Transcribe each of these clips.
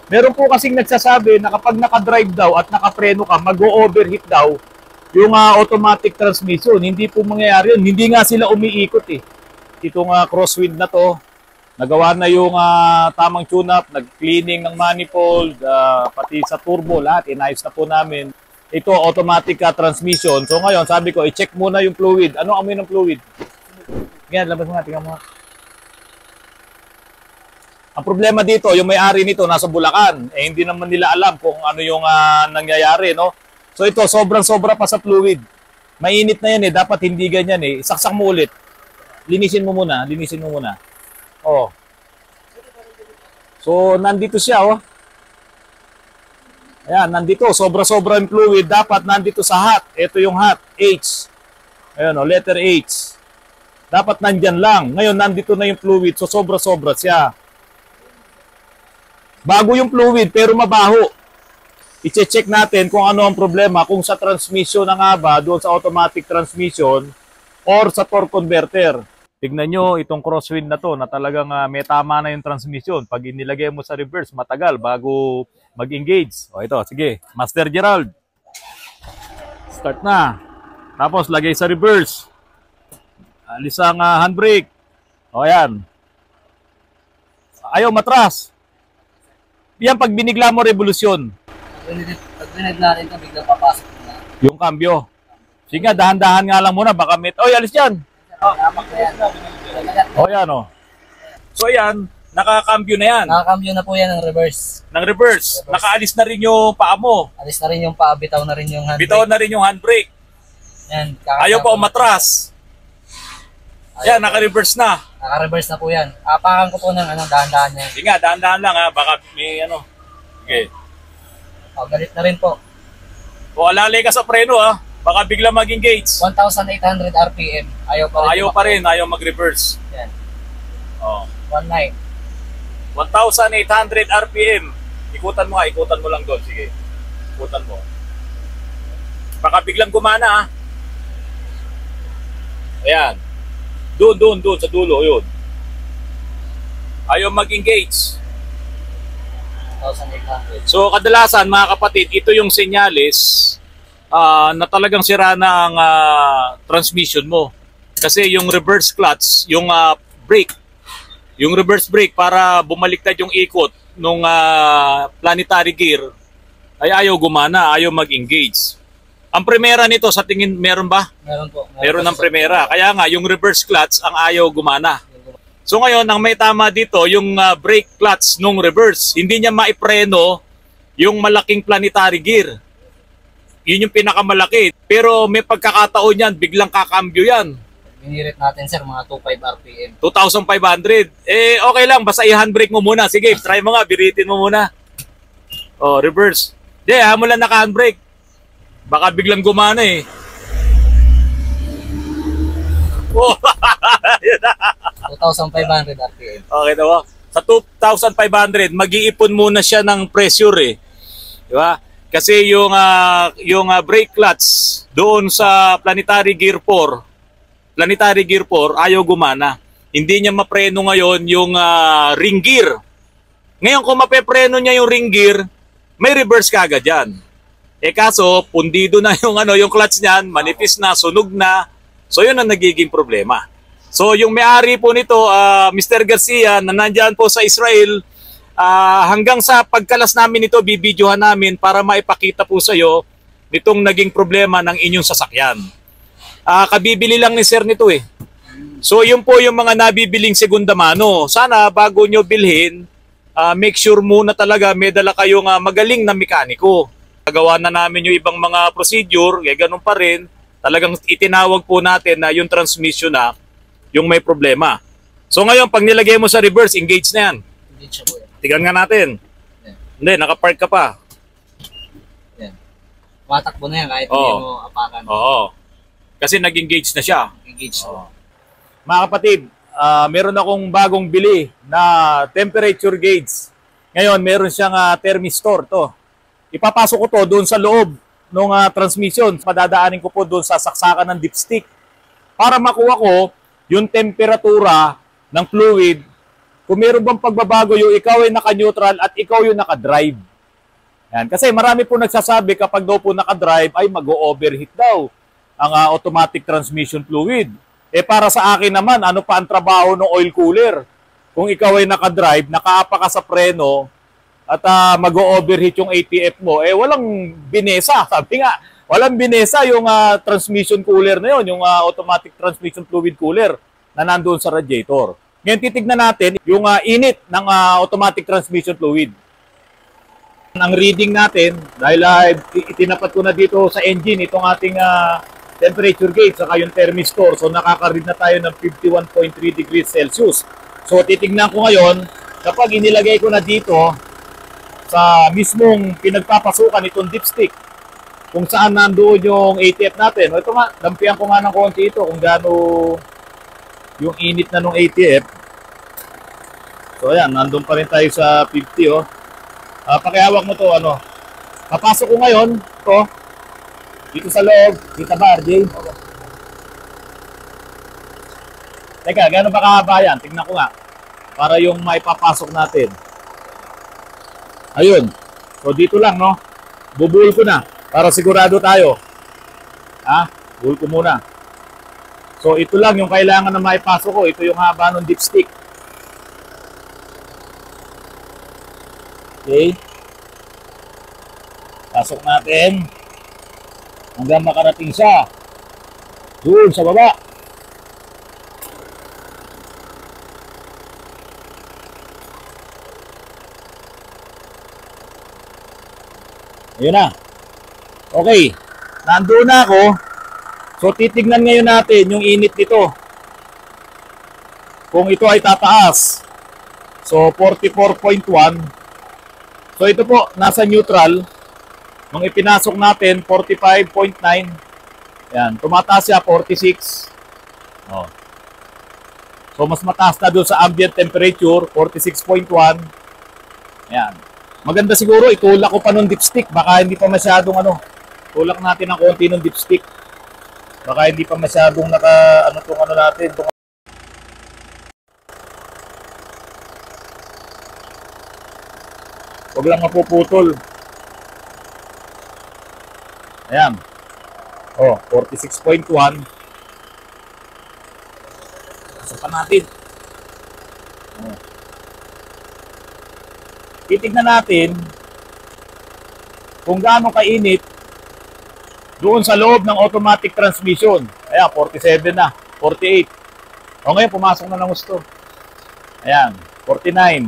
Meron po kasing nagsasabi na kapag naka-drive daw at naka-preno ka, mag-o-overheat daw yung automatic transmission. Hindi po mangyayari yun. Hindi nga sila umiikot eh. Itong crosswind na to, nagawa na yung tamang tune-up, nag-cleaning ng manifold, pati sa turbo, lahat, inayos na po namin. Ito, automatic transmission. So ngayon, sabi ko, i-check muna yung fluid. Ano amoy ng fluid? Ganyan, labas mo nga, tingnan mo nga. Ang problema dito, yung may-ari nito nasa Bulacan. Eh, hindi naman nila alam kung ano yung nangyayari, no? So ito, sobrang-sobra pa sa fluid. Mainit na yan eh, dapat hindi ganyan eh. Saksak mo ulit. Linisin mo muna. Oh. So, nandito siya, oh. Ayan, nandito. Sobra-sobra yung fluid. Dapat nandito sa hot. Ito yung hot. H. Ayan, oh, letter H. Dapat nandyan lang. Ngayon, nandito na yung fluid. So, sobra-sobra siya. Bago yung fluid, pero mabaho. I-check natin kung ano ang problema. Kung sa transmission na nga ba, doon sa automatic transmission, or sa torque converter. Tignan nyo itong crosswind na to na talagang may tama na yung transmission. Pag inilagay mo sa reverse, matagal bago mag-engage. O ito, sige. Master Gerald. Start na. Tapos lagay sa reverse. Alis ang handbrake. O yan. Ayaw matras. Yan pag binigla mo revolusyon. Pag binigla rin ka, biglang papasok na. Yung cambio. Sige nga, dahan-dahan nga lang muna. Baka oy, alis yan. O yan o. So yan, nakakambyo na yan. Nakakambyo na po yan ng reverse. Ng reverse. Nakaalis na rin yung paa mo. Alis na rin yung paa, bitaw na rin yung handbrake. Bitaw na rin yung handbrake. Yan, ayaw pa umatras. Yan, naka-reverse na. Naka-reverse na po yan. Apakan ko po ng dahan-dahan niya. Sige nga, dahan-dahan lang ha. Baka may ano. Okay. O, galit na rin po. O, alalay ka sa preno ha. Baka bigla mag-engage. 1,800 RPM. Ayaw pa rin. Ayaw pa rin. Ayaw mag-reverse. Yan. O. 1,900. 1,800 RPM. Ikutan mo ha. Ikutan mo lang doon. Sige. Ikutan mo. Baka biglang gumana ha. Ayan. Doon sa dulo, yun. Ayaw mag-engage. 1,800. So, kadalasan, mga kapatid, ito yung senyales na talagang sira na ang transmission mo. Kasi yung reverse clutch, yung brake, yung reverse brake para bumaliktad yung ikot nung planetary gear, ay ayaw gumana, ayaw mag-engage. Ang primera nito, sa tingin, meron ba? Meron po. Meron ng primera. Kaya nga, yung reverse clutch ang ayaw gumana. So ngayon, ang may tama dito, yung brake clutch nung reverse. Hindi niya maipreno yung malaking planetary gear. Yun yung pinakamalaki. Pero may pagkakataon yan, biglang kakambyo yan. Binirit natin sir, mga 2,500 RPM. 2,500. Eh, okay lang. Basta i-handbrake mo muna. Sige, try mo nga. Biritin mo muna. Oh, reverse. Di, mo lang naka-handbrake. Baka biglang gumana eh. Oh. 2,500 RPM. Okay, diba? Sa 2,500, mag-iipon muna siya ng pressure eh. Diba? Kasi yung brake clutch doon sa planetary gear 4, ayaw gumana. Hindi niya mapreno ngayon yung ring gear. Ngayon kung mapepreno niya yung ring gear, may reverse kagad yan. Eh kaso, pundido na yung clutch niyan, manipis na, sunog na. So yun ang nagiging problema. So yung may-ari po nito, Mr. Garcia, na nandyan po sa Israel, hanggang sa pagkalas namin ito, bibidyohan namin para maipakita po sa iyo nitong naging problema ng inyong sasakyan. Kabibili lang ni Sir nito eh. So yun po yung mga nabibiling segunda mano. Sana bago nyo bilhin, make sure muna talaga may dala kayong magaling na mekaniko. Nagawa na namin yung ibang mga procedure, ganun pa rin. Talagang itinawag po natin na yung transmission na yung may problema. So ngayon, pag nilagay mo sa reverse, engage na yan. Engage siya po yan. Tignan nga natin. Yan. Hindi, nakapark ka pa. Yan. Matakbo na yan kahit hindi mo apakan. Oo. Kasi nag-engage na siya. Engage na. Mga kapatid, meron akong bagong bili na temperature gauge. Ngayon, meron siyang thermistor to. Ipapasok ko to doon sa loob ng transmission. Padadaanin ko po doon sa saksakan ng dipstick para makuha ko yung temperatura ng fluid kung meron bang pagbabago yung ikaw ay naka-neutral at ikaw yung naka-drive. Yan. Kasi marami po nagsasabi kapag daw po naka-drive ay mag-overheat daw ang automatic transmission fluid. Eh para sa akin naman, ano pa ang trabaho ng oil cooler? Kung ikaw ay naka-drive, nakaapa ka sa preno at mag-overheat yung ATF mo, eh walang binesa. Sabi nga, walang binesa yung transmission cooler na yun, yung automatic transmission fluid cooler na nandoon sa radiator. Ngayon titignan natin yung init ng automatic transmission fluid. Ang reading natin, dahil itinapat ko na dito sa engine itong ating temperature gauge saka yung thermistor, so nakaka-read na tayo ng 51.3 degrees Celsius. So titignan ko ngayon, kapag inilagay ko na dito sa mismong pinagpapasukan itong dipstick, kung saan nandoon yung ATF natin. O ito nga, dampihan ko nga ng konti ito kung gaano yung init na nung ATF. So ayan, nandun pa rin tayo sa 50 oh. Pakihawak mo to, ano. Papasok ko ngayon, to, dito sa loob. Kita ba, RJ? Teka, gano'n ba kahaba yan? Tignan ko nga. Para yung maipapasok natin. Ayun. So dito lang, no? Bubuhol ko na. Para sigurado tayo. Buhol ko muna. So ito lang yung kailangan na maipasok ko. Ito yung haba ng dipstick. Okay. Pasok natin. Hanggang makarating siya. Doon sa baba. Ayun na. Okay. Nandoon na ako. So titignan ngayon natin yung init nito. Kung ito ay tataas. So 44.1. So ito po, nasa neutral. Nung ipinasok natin, 45.9. Yan, tumataas siya, 46. Oh. So mas mataas na doon sa ambient temperature, 46.1. Yan. Maganda siguro, itulak ko pa ng dipstick. Baka hindi pa masyadong tulak natin ng konti ng dipstick. Baka hindi pa masyadong natin. Huwag lang mapuputol. Ayan. Oh, 46.1. Pasok pa natin. Oh. Titignan natin kung gaano kainit doon sa loob ng automatic transmission. Ayan, 47 na. 48. O ngayon, pumasok na ng gusto. Ayan, 49.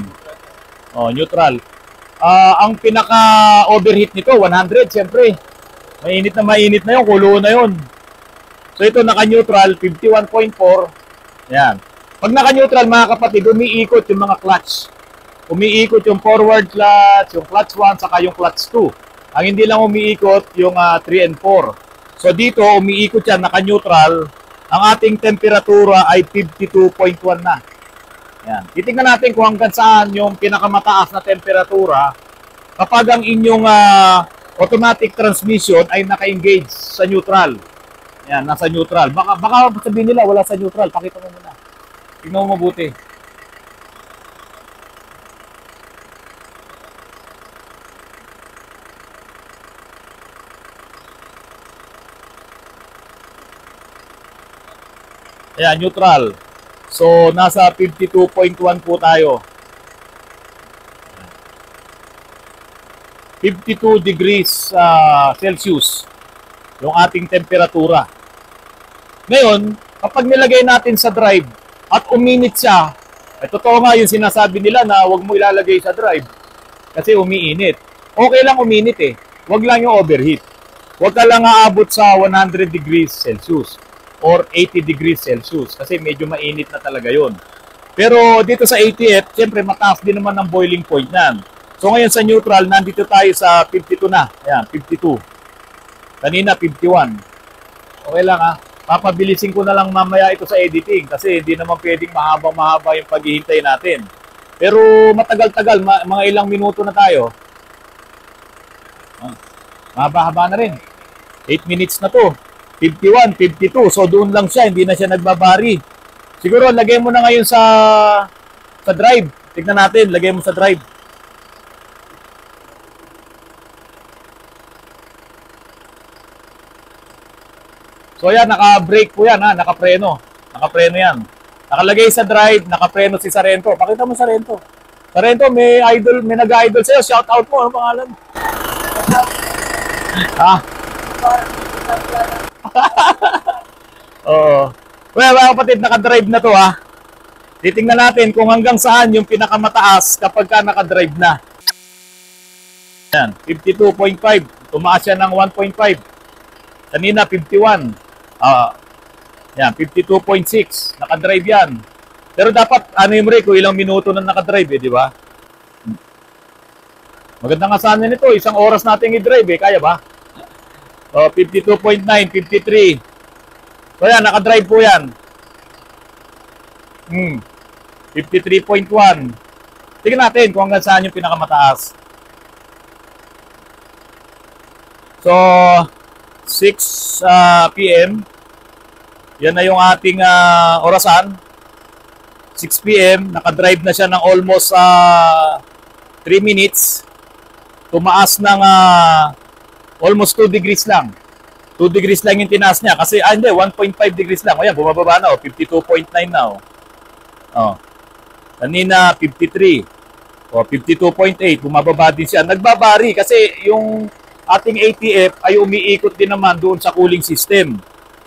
Oh, neutral. Ang pinaka-overheat nito, 100, siyempre. Mainit na yun, kulo na yun. So ito, naka-neutral, 51.4. Yan. Pag naka-neutral, mga kapatid, umiikot yung mga clutch. Umiikot yung forward clutch, yung clutch 1, saka yung clutch 2. Ang hindi lang umiikot, yung 3 and 4. So dito, umiikot yan, naka-neutral. Ang ating temperatura ay 52.1 na. Yan. Titingnan natin kung hanggang saan yung pinakamataas na temperatura kapag ang inyong automatic transmission ay naka-engage sa neutral. Yan, nasa neutral. Baka sabihin nila wala sa neutral. Pakita mo muna. Tingnan mo mabuti. Ayan, neutral. So, nasa 52.1 po tayo. 52 degrees Celsius yung ating temperatura. Ngayon, kapag nilagay natin sa drive at uminit siya, totoo nga yung sinasabi nila na huwag mo ilalagay sa drive kasi umiinit. Okay lang uminit eh. Huwag lang yung overheat. Huwag ka lang aabot sa 100 degrees Celsius or 80 degrees Celsius kasi medyo mainit na talaga yon. Pero dito sa ATF, siyempre mataas din naman ang boiling point niyan. So ngayon sa neutral, nandito tayo sa 52 na. Ayan, 52. Kanina 51. Okay lang ha. Papabilisin ko na lang mamaya ito sa editing kasi hindi naman pwedeng mahaba yung paghihintay natin. Pero matagal-tagal, mga ilang minuto na tayo. Mahaba-haba na rin. 8 minutes na to. 51, 52. So doon lang siya, hindi na siya nagbabari. Siguro lagay mo na ngayon sa Sa drive. Tignan natin. Lagay mo sa drive. So yan, naka-brake po yan ha. Naka-preno. Naka-preno yan. Nakalagay sa drive, naka-preno si Sarento. Pakita mo Sarento. Sarento, may idol, may nag-idol sa'yo. Shout out mo. Ano pangalan? Ha? Oo. Well, mga kapatid, naka-drive na to ha. Titingnan natin kung hanggang saan yung pinakamataas kapag ka naka-drive na. Yan, 52.5. Tumaas siya ng 1.5. Kanina, 51. Yan, 52.6. Naka-drive yan. Pero dapat, ano yung break, kung ilang minuto na naka-drive, di ba? Maganda nga sana nito, isang oras nating i-drive, kaya ba? 52.9, 53. So yan, naka-drive po yan. 53.1. Tingnan natin kung hanggang saan yung pinakamataas. So, 6 p.m. Yan na yung ating orasan. 6 p.m. Naka-drive na siya ng almost 3 minutes. Tumaas ng almost 2 degrees lang. 2 degrees lang yung tinaas niya. Kasi, hindi, 1.5 degrees lang. O yan, bumababa na. 52.9 na. Kanina, 53. 52.8. Bumababa din siya. Nagbabari kasi yung ating ATF ay umiikot din naman doon sa cooling system.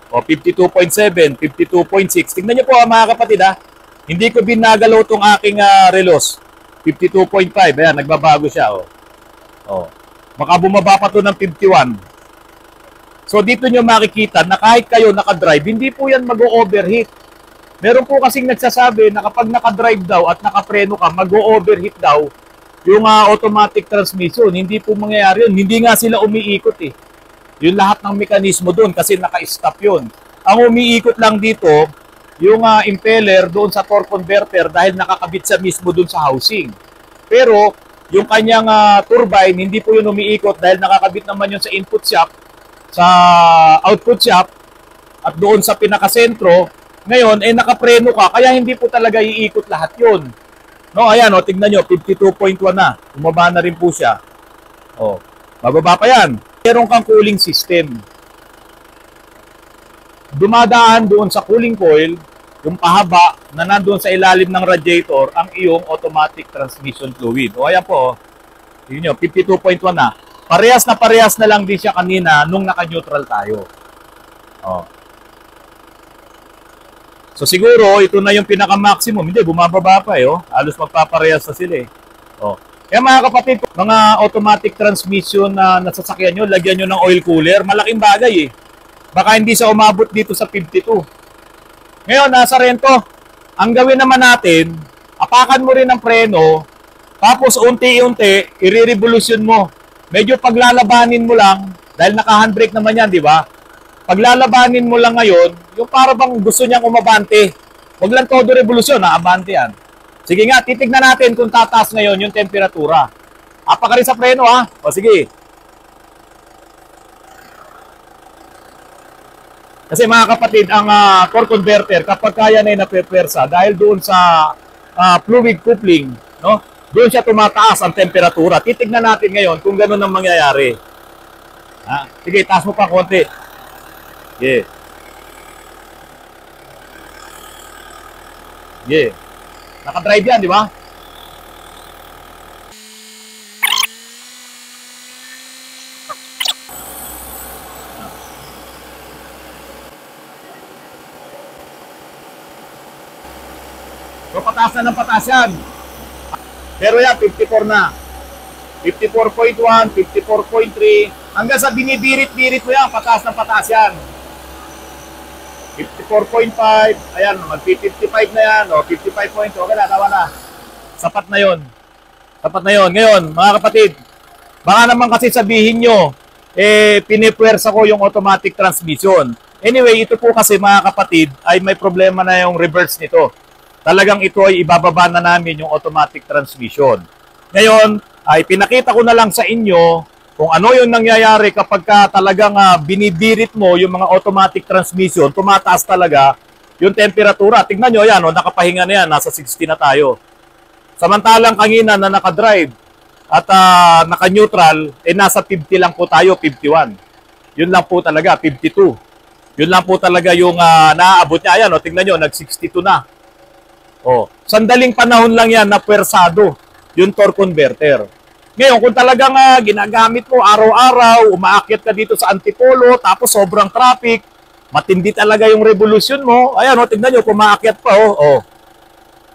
52.7, 52.6. Tingnan niyo po mga kapatid ha. Hindi ko binagalaw tong aking relos. 52.5. Ayan, nagbabago siya. Baka bumaba pa to ng 51. So dito nyo makikita na kahit kayo nakadrive, hindi po yan mag-o-overheat. Meron po kasing nagsasabi na kapag nakadrive daw at nakapreno ka, mag-o-overheat daw yung automatic transmission. Hindi po mangyayari yun. Hindi nga sila umiikot eh. Yung lahat ng mekanismo doon kasi naka-stop yun. Ang umiikot lang dito, yung impeller doon sa torque converter dahil nakakabit sa mismo doon sa housing. Pero yung kanyang turbine, hindi po yun umiikot dahil nakakabit naman yun sa input shaft, sa output shaft, at doon sa pinakasentro. Ngayon, nakapreno ka, kaya hindi po talaga iikot lahat yun. No, ayan, tignan nyo, 52.1 na. Bumaba na rin po siya. Bababa pa yan. Meron kang cooling system. Dumadaan doon sa cooling coil, yung pahaba na nandoon sa ilalim ng radiator, ang iyong automatic transmission fluid. Ayan po, tignan nyo, 52.1 na. Parehas na lang din siya kanina nung naka-neutral tayo. So siguro, ito na yung pinaka-maximum. Hindi, bumababa pa Halos magpaparehas na sila Kaya mga kapatid, mga automatic transmission na nasasakyan nyo, lagyan nyo ng oil cooler. Malaking bagay Baka hindi siya umabot dito sa 52. Ngayon, nasa Rento, ang gawin naman natin, apakan mo rin ang preno, tapos unti-unti, i-revolution mo. Medyo paglalabanin mo lang, dahil naka-handbrake naman yan, di ba? Paglalabanin mo lang ngayon, yung para bang gusto niyang umabante. Huwag lang todo revolusyon, abante yan. Sige nga, titignan natin kung tataas ngayon yung temperatura. Apaka rin sa preno sige. Kasi mga kapatid, ang torque converter, kapag kaya na yung napepersa, dahil doon sa fluid coupling, no? Doon siya tumataas ang temperatura. Titignan natin ngayon kung gano'n ang mangyayari. Sige, taas mo pa konti. Yeah. Yeah. Naka-drive yan, di ba? So, pataas na ng pataas yan. Pero yan, 54 na. 54.1, 54.3. Hanggang sa binibirit-birit mo yan, pataas ng pataas yan. 54.5, ayan, mag-55 na yan, 55.2, okay na, tawa na. Sapat na yon. Sapat na yon. Ngayon, mga kapatid, baka naman kasi sabihin nyo, pinipwersa ko yung automatic transmission. Anyway, ito po kasi mga kapatid, ay may problema na yung reverse nito. Talagang ito ay ibababa na namin yung automatic transmission. Ngayon, ay pinakita ko na lang sa inyo kung ano yung nangyayari kapag ka talagang binibirit mo yung mga automatic transmission, tumataas talaga yung temperatura. Tignan nyo yan, nakapahinga na yan, nasa 60 na tayo. Samantalang kanina na nakadrive at naka-neutral, nasa 50 lang po tayo, 51. Yun lang po talaga, 52. Yun lang po talaga yung naaabot niya. Ayan, tingnan nyo, nag-62 na. Sandaling panahon lang yan na pwersado yung torque converter. Ngayon, kung talagang ginagamit mo araw-araw, umaakyat ka dito sa Antipolo, tapos sobrang traffic, matindi talaga yung revolution mo. Ayan, tingnan nyo, kumaakyat pa.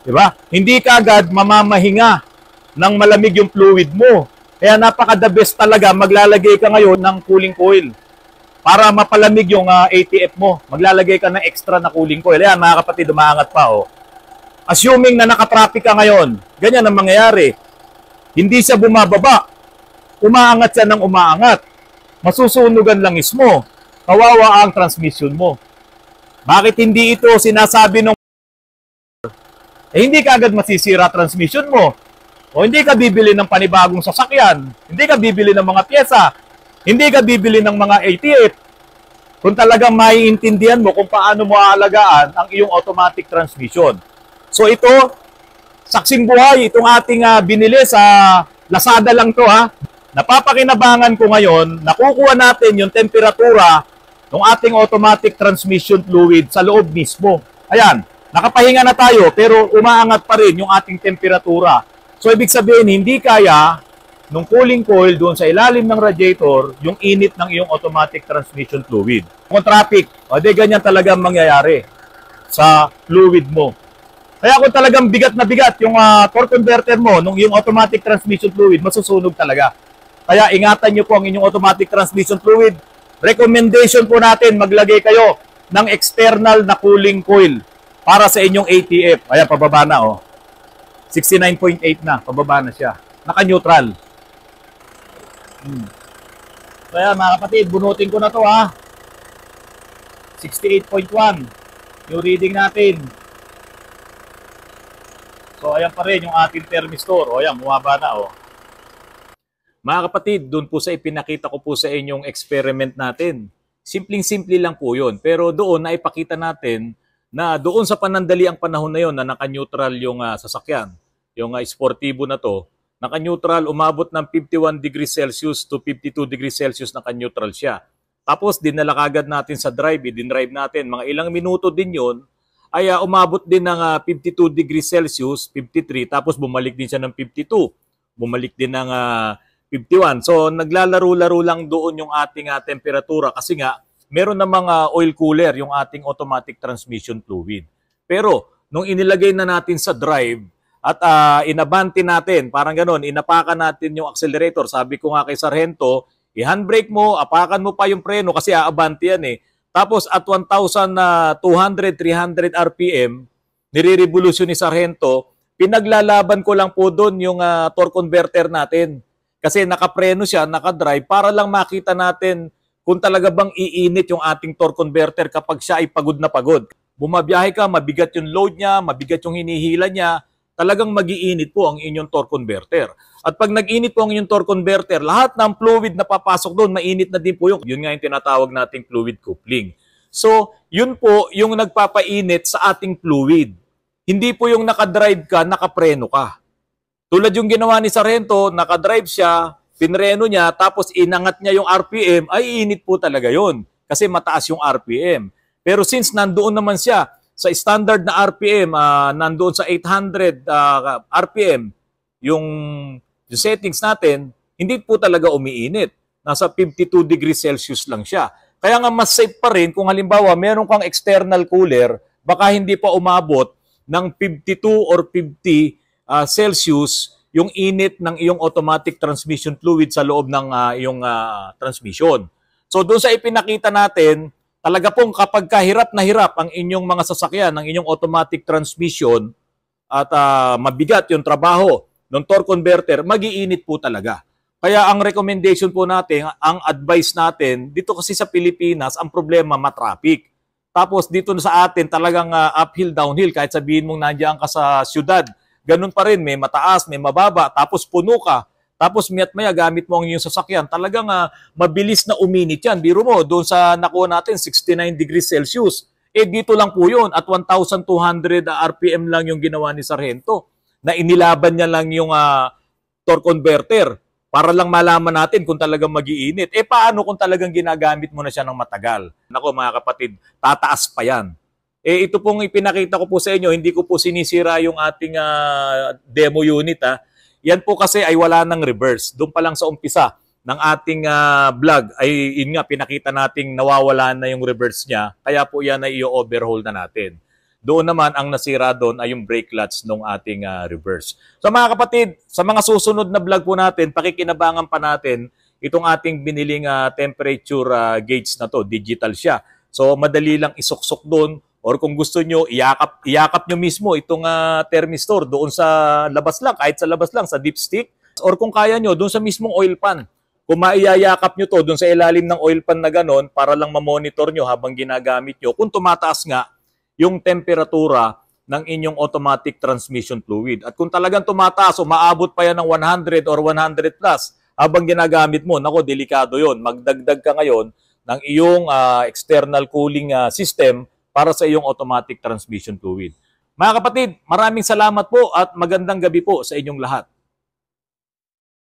Diba? Hindi ka agad mamamahinga ng malamig yung fluid mo. Kaya napaka-the best talaga, maglalagay ka ngayon ng cooling coil para mapalamig yung ATF mo. Maglalagay ka ng extra na cooling coil. Ayan, mga kapatid, umaangat pa. Assuming na nakatraffic ka ngayon, ganyan ang mangyayari. Hindi siya bumababa. Umaangat siya ng umaangat. Masusunugan lang mo. Kawawa ang transmission mo. Bakit hindi ito sinasabi ng hindi ka agad masisira transmission mo? O hindi ka bibili ng panibagong sasakyan? Hindi ka bibili ng mga pyesa? Hindi ka bibili ng mga ATF? Kung talagang maiintindihan mo kung paano mo aalagaan ang iyong automatic transmission. So ito, saksing buhay, itong ating binili sa Lazada lang to Napapakinabangan ko ngayon, nakukuha natin yung temperatura ng ating automatic transmission fluid sa loob mismo. Ayan, nakapahinga na tayo pero umaangat pa rin yung ating temperatura. So ibig sabihin, hindi kaya nung cooling coil doon sa ilalim ng radiator yung init ng iyong automatic transmission fluid. Kung traffic, ganyan talaga mangyayari sa fluid mo. Kaya kung talagang bigat na bigat yung torque converter mo, nung yung automatic transmission fluid, masusunog talaga. Kaya ingatan nyo po ang inyong automatic transmission fluid. Recommendation po natin, maglagay kayo ng external na cooling coil para sa inyong ATF. Ayan, pababa na 69.8 na, pababa na siya. Naka-neutral. Kaya mga kapatid, bunutin ko na to 68.1 yung reading natin. So ayan pa rin yung ating thermistor. Ayan, bumaba na Mga kapatid, doon po sa ipinakita ko po sa inyong experiment natin. Simpleng-simple lang po yun. Pero doon naipakita natin na doon sa panandaliang panahon na yon na naka-neutral yung sasakyan. Yung sportivo na to, naka-neutral, umabot ng 51 degrees Celsius to 52 degrees Celsius, naka-neutral siya. Tapos dinala kagad natin sa drive, i-drive natin. Mga ilang minuto din yon ay umabot din ng 52 degrees Celsius, 53, tapos bumalik din siya ng 52. Bumalik din ng 51. So naglalaro-laro lang doon yung ating temperatura kasi nga meron na mga oil cooler yung ating automatic transmission fluid. Pero nung inilagay na natin sa drive at inabante natin, parang gano'n, inapakan natin yung accelerator. Sabi ko nga kay Sargento, i-handbrake mo, apakan mo pa yung preno kasi aabante yan Tapos at 1,200, 300 RPM, nire-revolution ni Sargento, pinaglalaban ko lang po doon yung torque converter natin. Kasi nakapreno siya, nakadrive, para lang makita natin kung talaga bang iinit yung ating torque converter kapag siya ay pagod na pagod. Bumabiyahe ka, mabigat yung load niya, mabigat yung hinihila niya, talagang mag-iinit po ang inyong torque converter. At pag nag-init po ang inyong torque converter, lahat ng fluid na papasok doon, mainit na din po yung, yun nga yung tinatawag nating fluid coupling. So, yun po yung nagpapainit sa ating fluid. Hindi po yung nakadrive ka, nakapreno ka. Tulad yung ginawa ni Sargento, nakadrive siya, pinreno niya, tapos inangat niya yung RPM, ay init po talaga yun. Kasi mataas yung RPM. Pero since nandoon naman siya sa standard na RPM, nandoon sa 800 RPM, yung settings natin, hindi po talaga umiinit. Nasa 52 degrees Celsius lang siya. Kaya nga mas safe pa rin kung halimbawa meron kang external cooler, baka hindi pa umabot ng 52 or 50 Celsius yung init ng iyong automatic transmission fluid sa loob ng iyong transmission. So doon sa ipinakita natin, talaga pong kapag kahirap na hirap ang inyong mga sasakyan, ang inyong automatic transmission at mabigat yung trabaho ng torque converter, mag-iinit po talaga. Kaya ang recommendation po natin, ang advice natin, dito kasi sa Pilipinas, ang problema matraffic. Tapos dito sa atin talagang uphill, downhill, kahit sabihin mong nandiyan ka sa syudad, ganun pa rin, may mataas, may mababa, tapos puno ka. Tapos maya gamit mo ang iyong sasakyan, talagang mabilis na uminit yan. Biro mo, doon sa nakuha natin, 69 degrees Celsius. Dito lang po yun, at 1,200 RPM lang yung ginawa ni Sargento. na inilaban niya lang yung torque converter para lang malaman natin kung talagang mag-iinit. Paano kung talagang ginagamit mo na siya ng matagal? Nako mga kapatid, tataas pa yan. Ito pong ipinakita ko po sa inyo, hindi ko po sinisira yung ating demo unit. Yan po kasi ay wala ng reverse. Doon pa lang sa umpisa ng ating vlog ay yun nga, pinakita nating nawawala na yung reverse niya. Kaya po yan ay i-overhaul na natin. Doon naman, ang nasira doon ay yung brake clutch ng ating reverse. So mga kapatid, sa mga susunod na vlog po natin, pakikinabangan pa natin itong ating biniling temperature gauge na to. Digital siya. So madali lang isuksok doon. Or kung gusto nyo, iyakap nyo mismo itong thermistor doon sa labas lang, kahit sa labas lang, sa dipstick. Or kung kaya nyo, doon sa mismong oil pan. Kung maiyayakap nyo to doon sa ilalim ng oil pan na ganon, para lang ma-monitor nyo habang ginagamit nyo, kung tumataas nga yung temperatura ng inyong automatic transmission fluid. At kung talagang tumataas o maabot pa yan ng 100 or 100 plus habang ginagamit mo, nako, delikado yon. Magdagdag ka ngayon ng iyong external cooling system para sa iyong automatic transmission fluid. Mga kapatid, maraming salamat po at magandang gabi po sa inyong lahat.